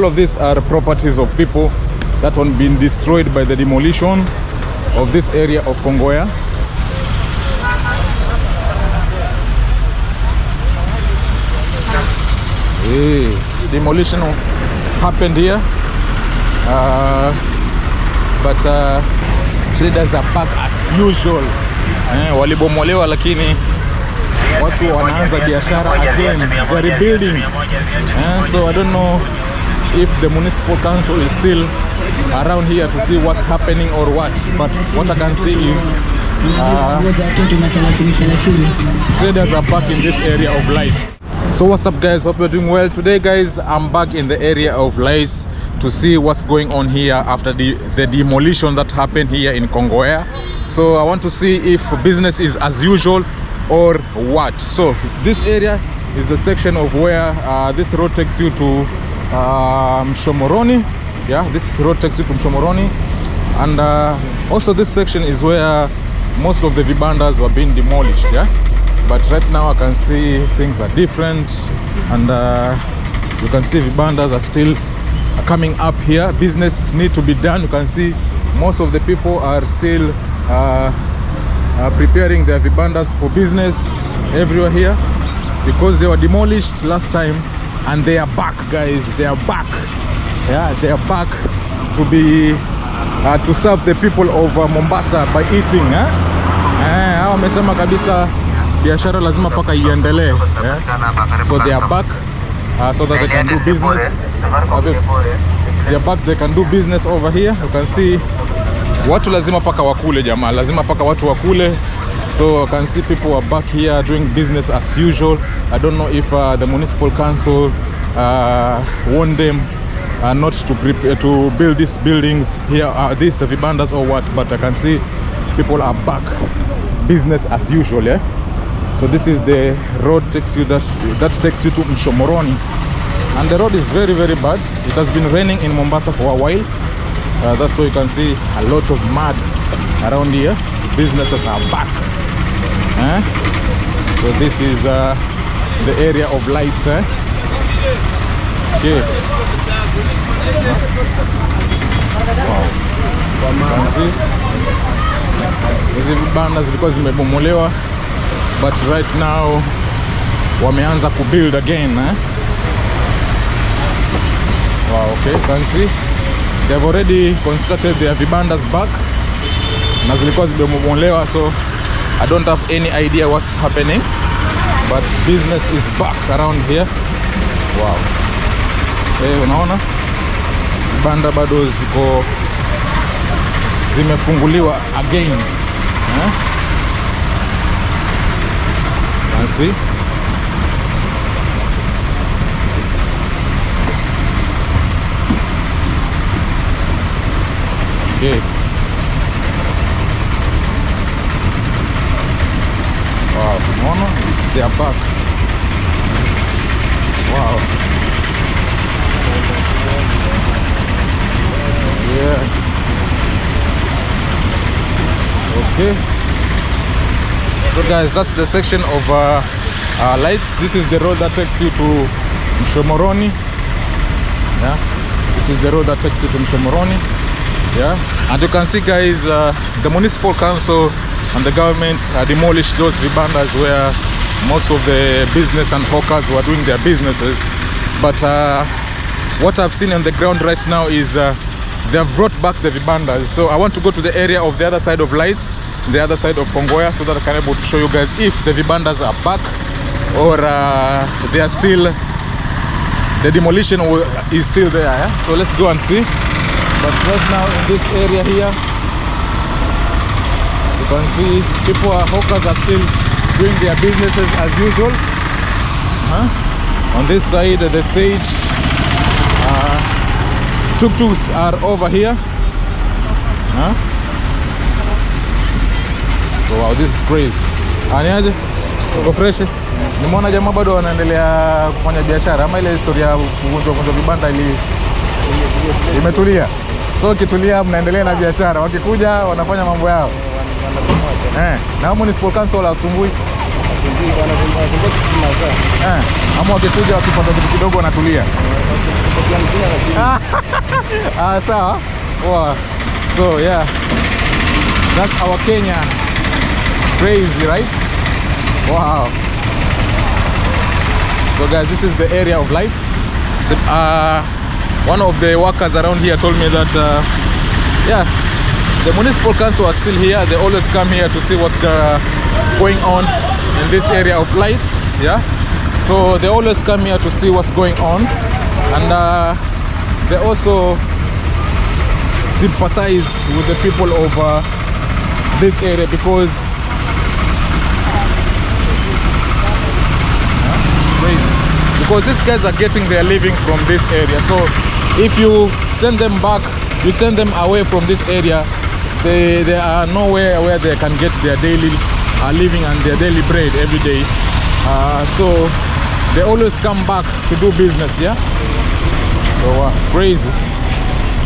all of these are properties of people that have been destroyed by the demolition of this area of Kongowea. Demolition happened here, but traders are back as usual. Walibomolewa lakini watu wanaanza biashara again. They're rebuilding. So I don't know if the municipal council is still around here to see what's happening or what, but what I can see is traders are back in this area of lights. So what's up guys, hope you're doing well. Today guys, I'm back in the area of lights to see what's going on here after the demolition that happened here in Kongowea. So I want to see if business is as usual or what. So this area is the section of where this road takes you to Mshomoroni. Yeah, this road takes you to Mshomoroni, and also this section is where most of the vibandas were being demolished. Yeah, but right now I can see things are different, and you can see vibandas are still coming up here. Business need to be done. You can see most of the people are still preparing their vibandas for business everywhere here, because they were demolished last time and they are back guys. They are back. Yeah, they are back to be to serve the people of Mombasa by eating. Hao wamesema kabisa biashara lazima paka iendelee. So they are back so that they can do business. They are back, they can do business over here. You can see watu lazima paka wakule jamaa, lazima paka watu wakule. So I can see people are back here doing business as usual. I don't know if the municipal council warned them not to prepare to build these buildings here, these vibandas or what, but I can see people are back, business as usual. Yeah. So this is the road takes you that takes you to Mshomoroni, and the road is very bad. It has been raining in Mombasa for a while. That's why you can see a lot of mud around here. Businesses are back. So this is the area of lights. Okay. Wow. You can see hizi vibanda zilikuwa zimebomolewa, but right now wameanza kubuild again. Wow, okay, you can see they've already constructed their vibandas back. Na zilikuwa zimebomolewa, so I don't have any idea what's happening, but business is back around here. Wow. Unaona banda bado ziko zimefunguliwa again. Can see. Okay. Wow, unaona they are back. Wow. Yeah. Okay. So guys, that's the section of lights. This is the road that takes you to Mshomoroni. Yeah. This is the road that takes you to Mshomoroni. Yeah. And you can see guys, the municipal council and the government demolished those vibandas where most of the business and hawkers were doing their businesses. But what I've seen on the ground right now is they have brought back the vibandas. So I want to go to the area of the other side of lights, the other side of Kongowea, so that I can be able to show you guys if the vibandas are back or they are still, the demolition is still there. Yeah? So let's go and see. But right now in this area here, you can see people, hawkers are still doing their businesses as usual. On this side of the stage, tuk-tuks are over here. So wow, this is crazy. Aniaje? Uko fresh? Nimeona jamaa bado wanaendelea kufanya biashara, ama ile historia ya kuvunjwa vibanda imetulia. So kitulia mnaendelea na biashara, wakikuja wanafanya mambo yao. Na municipal council asumbui. Ama wakikuja wakipata kitu kidogo wanatulia. Sawa. Wow. So yeah, that's our Kenya. Crazy, right? Wow. So guys, this is the area of lights. So, one of the workers around here told me that yeah, the municipal council are still here. They always come here to see what's going on in this area of lights. Yeah, so they always come here to see what's going on, and they also sympathize with the people of this area because these guys are getting their living from this area. So if you send them back, you send them away from this area, they are nowhere where they can get their daily living and their daily bread every day. So they always come back to do business. Yeah, so crazy.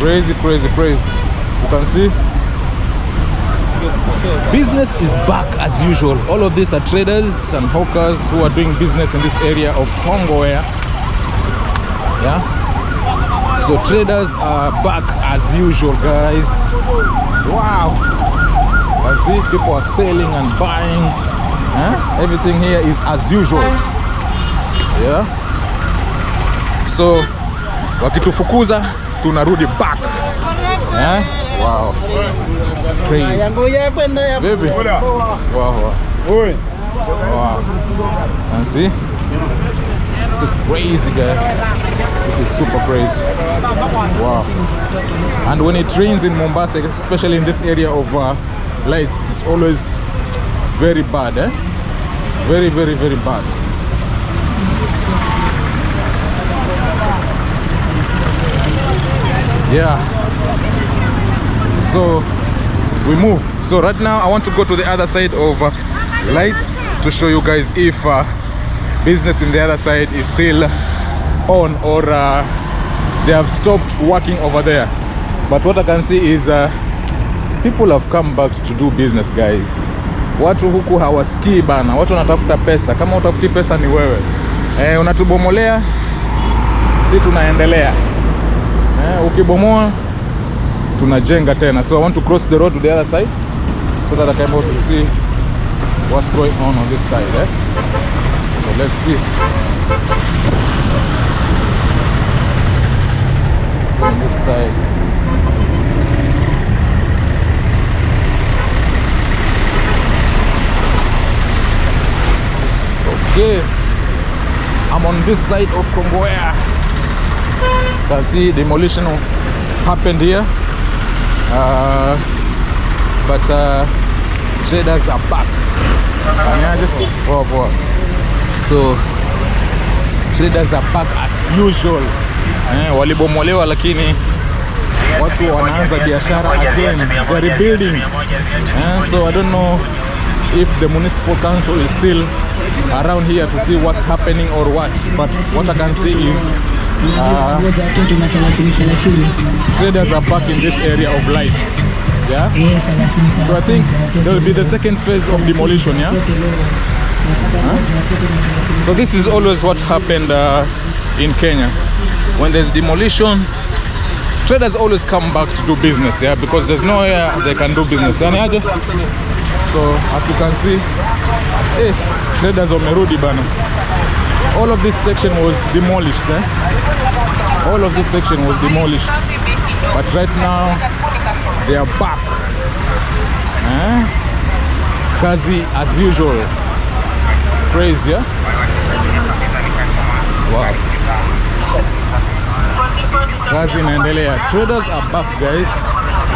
You can see business is back as usual. All of these are traders and hawkers who are doing business in this area of Kongowea. Yeah, so traders are back as usual, guys. Wow, I see people are selling and buying. Everything here is as usual. Yeah, so wakitufukuza tunarudi back. Wow, it's crazy. Baby. Wow. Wow. And see, this is crazy, guys. This is super crazy. Wow. And when it rains in Mombasa, especially in this area of lights, it's always very bad. Very bad. Yeah. So we move. So right now I want to go to the other side of lights to show you guys if business in the other side is still on or they have stopped working over there. But what I can see is people have come back to do business, guys. Watu huku hawasikii bana, watu wanatafuta pesa. Kama utafuti pesa ni wewe. Unatubomolea, si tunaendelea. Ukibomoa tunajenga tena. So I want to cross the road to the other side so that I can able to see what's going on this side. So let's see. So on this side. Okay, I'm on this side of Kongowea. You can see demolition happened here. But traders are back. So traders are back as usual. Walibomolewa lakini watu wanaanza biashara again. They're rebuilding. So I don't know if the municipal council is still around here to see what's happening or what. But what I can see is traders are back in this area of lights. Yeah, so I think there will be the second phase of demolition. Yeah, so this is always what happened in Kenya. When there's demolition, traders always come back to do business. Yeah, because there's nowhere they can do business. So as you can see, traders wamerudi bana. All of this section was demolished. All of this section was demolished, but right now they are back. Kazi as usual. Crazy, yeah? Wow. Kazi inaendelea. Traders are back, guys.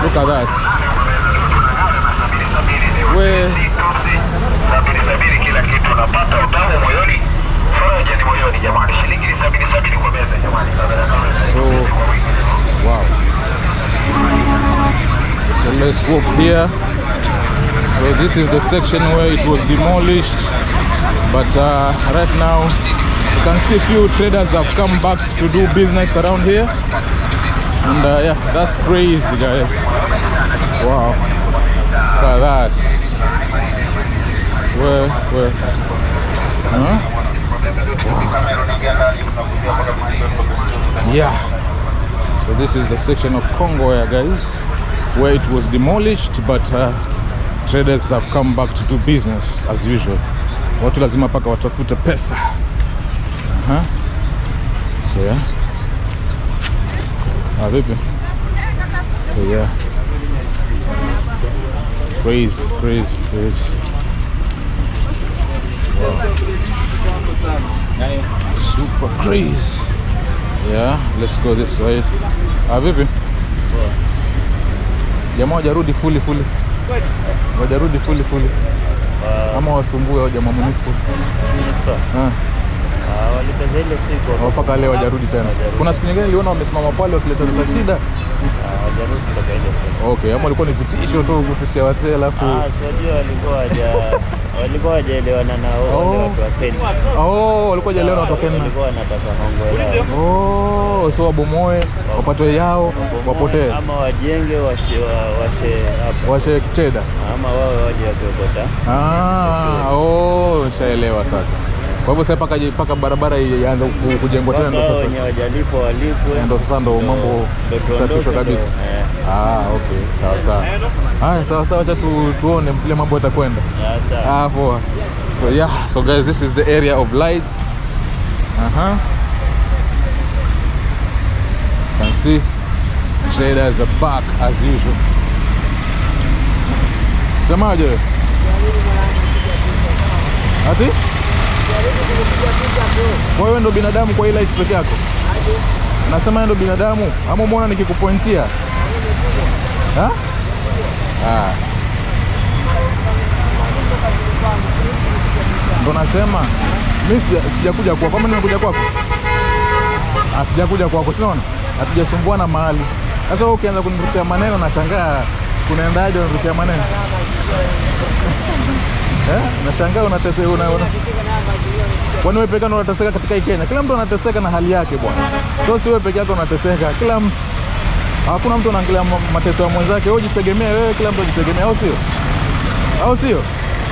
Look at that. Where so wow. So let's walk here. So this is the section where it was demolished, but right now you can see a few traders have come back to do business around here, and yeah, that's crazy, guys. Wow, look at that. Where yeah, so this is the section of Kongowea, guys, where it was demolished, but traders have come back to do business as usual. Watu lazima paka watafute pesa. So yeah. Vipi? So yeah. Crazy. Wow. Super crazy. Yeah, let's go this side. Vipi? Jamaa wajarudi fully. Wajarudi fully. Kama wasumbue wa jamaa municipal. Walipeza ile siku mpaka leo wajarudi tena. Kuna siku nyingine niliona wamesimama pale wakileta shida. Wajarudi mpaka ile siku. Okay, ama walikuwa ni vitisho tu kutishia wasee alafu sio walikuwa hajaelewana na wale watu wa Kenya. Walikuwa hajaelewana na watu wa Kenya. Walikuwa wanataka hongo yao. So wabomoe, wapatoe yao, wapotee. Ama wajenge washe kicheda. Ama wao waje wakiokota. Shaelewa sasa. Kwa hivyo sasa paka barabara ianza kujengwa tena ndo sasa. Wenye wajalipo walipwe. Ndo sasa ndo mambo safishwa kabisa. Okay, sawa. Haya, sawa, acha tuone vile mambo yatakwenda. Poa. So guys, this is the area of lights. You can see traders are back as usual. Semaje? Ati? Kwa hiyo ndo binadamu kwa hii lights peke yako? Nasema ndo binadamu ama umeona nikikupointia? Ndo nasema mimi sijakuja kwako. Kama nimekuja kwako? Sijakuja kwako, sinaona? Hatujasumbuana mahali. Sasa wewe ukianza kunirukia maneno na shangaa kunaendaje unirukia maneno? Nashangaa unateseka Kwani wewe peke yako unateseka katika hii Kenya? Kila mtu anateseka na hali yake bwana. Sio si wewe peke yako unateseka. Kila mtu, hakuna mtu anaangalia mateso ya mwenzake. Wewe jitegemea wewe, kila mtu jitegemea, au sio?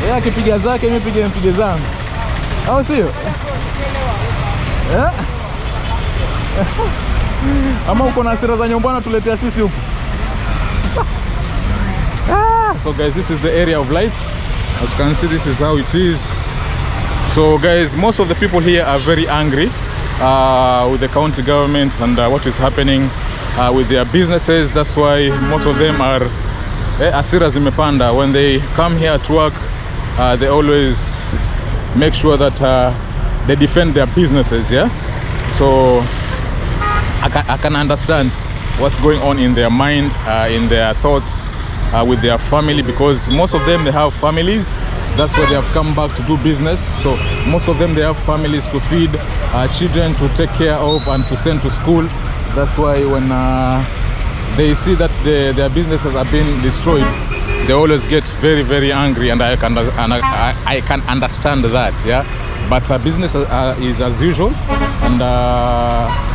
Yeye akipiga zake, mimi mpige zangu. Au sio? Ama uko na hasira za nyumbani tuletea sisi huko. So guys, this is the area of lights. As you can see, this is how it is. So guys, most of the people here are very angry with the county government and what is happening with their businesses. That's why most of them are hasira zimepanda. When they come here to work, they always make sure that they defend their businesses. Yeah, so I can understand what's going on in their mind, in their thoughts, with their family, because most of them, they have families. That's why they have come back to do business. So most of them, they have families to feed, children to take care of and to send to school. That's why when they see that their businesses are being destroyed, they always get very, very angry, and I can understand that. Yeah, but business is as usual, and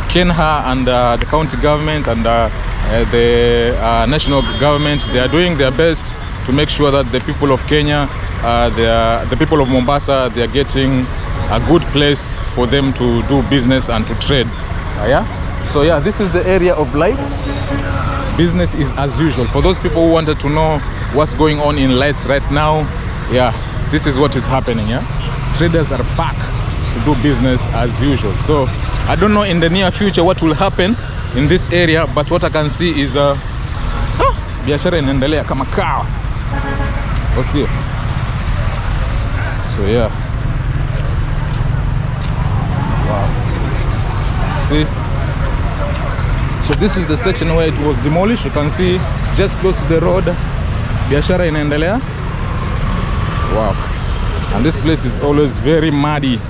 Kenya and the county government and the national government, they are doing their best to make sure that the people of Kenya, the people of Mombasa, they are getting a good place for them to do business and to trade. So yeah, this is the area of lights. Business is as usual. For those people who wanted to know what's going on in lights right now, yeah, this is what is happening. Yeah, traders are back to do business as usual. So I don't know in the near future what will happen in this area, but what I can see is biashara inaendelea kama kawa. See. So yeah, wow. See, so this is the section where it was demolished. You can see just close to the road, biashara inaendelea. Wow. And this place is always very muddy.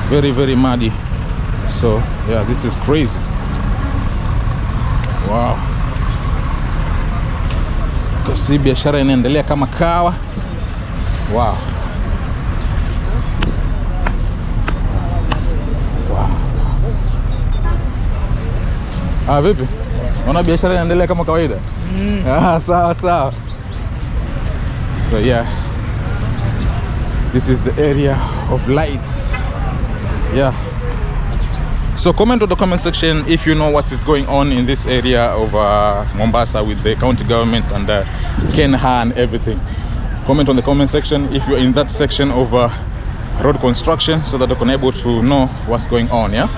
Very, very muddy. So yeah, this is crazy. Wow. Kasi biashara inaendelea kama kawa. Wow. Wow. Vipi? Unaona biashara inaendelea kama kawaida? Sawa. So yeah, this is the area of lights. Yeah, So comment on the comment section if you know what is going on in this area of Mombasa with the county government and Kenha and everything. Comment on the comment section if you're in that section of road construction, so that I can able to know what's going on. Yeah,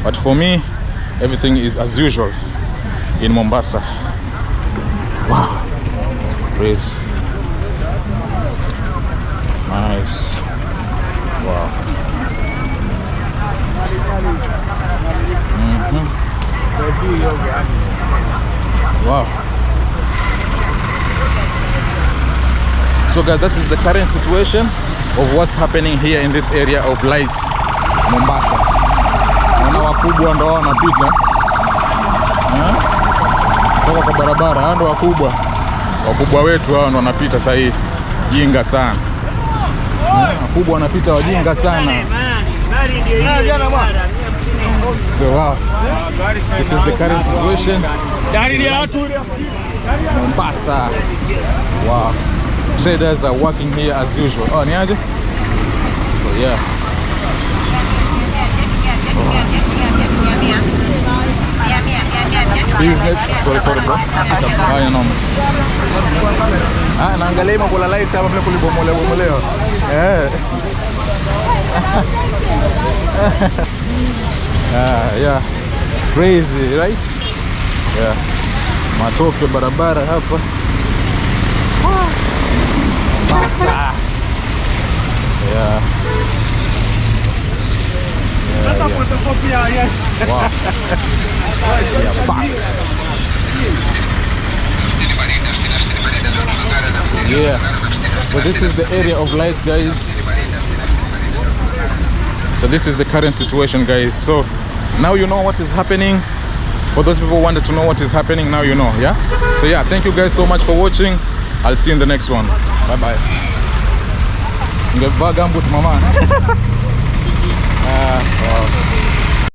but for me, everything is as usual in Mombasa. Wow, praise. Nice. Wow. Wow. So guys, this is the current situation of what's happening here in this area of lights Mombasa. Naona wakubwa ndo wanapita toka kwa barabara. Hao ndo wakubwa wetu, hao ndo wanapita sasa hii. Jinga sana. Wakubwa wanapita wajinga sana. So wow, this is the current situation Mombasa. Wow, traders are working here as usual. Oh, niaje? So yeah. Business. Sorry bro. Haya noma. Naangalia mambo la light hapa vile kulibomolewa. Yeah, crazy, right? Yeah, matope barabara hapa Mombasa. Yeah. Wow. Yeah, back. Yeah. So this is the area of lights, guys. So this is the current situation, guys. So now you know what is happening. For those people who wanted to know what is happening, now you know. Yeah. So yeah, thank you guys so much for watching. I'll see you in the next one. Bye bye. Wow.